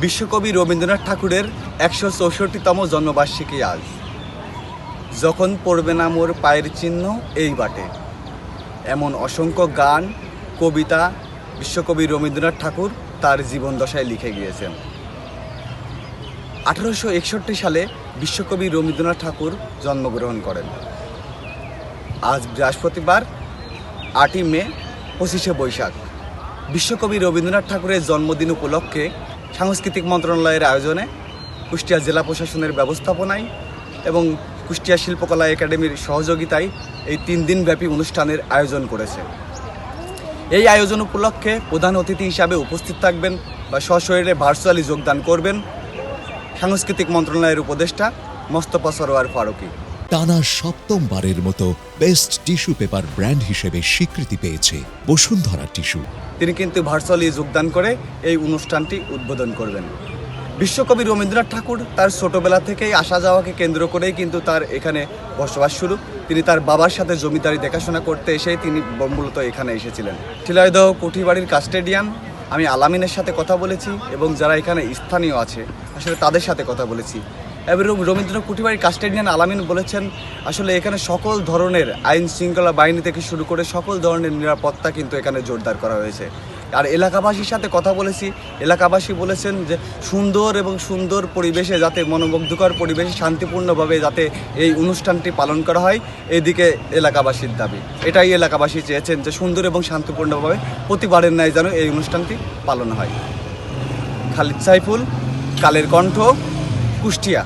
বিশ্বকবি রবীন্দ্রনাথ ঠাকুরের ১৬৪তম জন্মবার্ষিকী আজ। যখন পড়বে না মোর পায়ের চিহ্ন এই বাটে, এমন অসংখ্য গান, কবিতা বিশ্বকবি রবীন্দ্রনাথ ঠাকুর তার জীবনদশায় লিখে গিয়েছেন। ১৮৬১ সালে বিশ্বকবি রবীন্দ্রনাথ ঠাকুর জন্মগ্রহণ করেন। আজ বৃহস্পতিবার ৮ই মে ২৫শে বৈশাখ। বিশ্বকবি রবীন্দ্রনাথ ঠাকুরের জন্মদিন উপলক্ষে সাংস্কৃতিক মন্ত্রণালয়ের আয়োজনে কুষ্টিয়া জেলা প্রশাসনের ব্যবস্থাপনায় এবং কুষ্টিয়া শিল্পকলা একাডেমির সহযোগিতায় এই ৩ দিনব্যাপী অনুষ্ঠানের আয়োজন করেছে। এই আয়োজন উপলক্ষে প্রধান অতিথি হিসাবে উপস্থিত থাকবেন বা সশরীরে ভার্চুয়ালি যোগদান করবেন সাংস্কৃতিক মন্ত্রণালয়ের উপদেষ্টা মোস্তফা সরোয়ার ফারুকী। টানা সপ্তমবারের মতো বেস্ট টিস্যু পেপার ব্র্যান্ড হিসেবে স্বীকৃতি পেয়েছে বসুন্ধরা টিস্যু। তিনি কিন্তু ভার্চুয়ালি যোগদান করে এই অনুষ্ঠানটি উদ্বোধন করবেন। বিশ্বকবি রবীন্দ্রনাথ ঠাকুর তার ছোটবেলা থেকেই আসা যাওয়াকে কেন্দ্র করেই কিন্তু তার এখানে বসবাস শুরু। তিনি তার বাবার সাথে জমিদারি দেখাশোনা করতে এসেই তিনি মূলত এখানে এসেছিলেন। শিলাইদহ কুঠিবাড়ির কাস্টেডিয়ান আমি আলামিনের সাথে কথা বলেছি এবং যারা এখানে স্থানীয় আছে আসলে তাদের সাথে কথা বলেছি। এবং রবীন্দ্রনাথ কুঠিবাড়ির কাস্টেডিয়ান আলামিন বলেছেন আসলে এখানে সকল ধরনের আইন শৃঙ্খলা বাহিনী থেকে শুরু করে সকল ধরনের নিরাপত্তা কিন্তু এখানে জোরদার করা হয়েছে। আর এলাকাবাসীর সাথে কথা বলেছি, এলাকাবাসী বলেছেন যে সুন্দর পরিবেশে যাতে মনোমুগ্ধকর পরিবেশে শান্তিপূর্ণভাবে যাতে এই অনুষ্ঠানটি পালন করা হয়, এদিকে এলাকাবাসীর দাবি। এটাই এলাকাবাসী চেয়েছেন যে সুন্দর এবং শান্তিপূর্ণভাবে প্রতিবারের ন্যায় যেন এই অনুষ্ঠানটি পালন হয়। খালিদ সাইফুল, কালের কণ্ঠ, কুষ্টিয়া।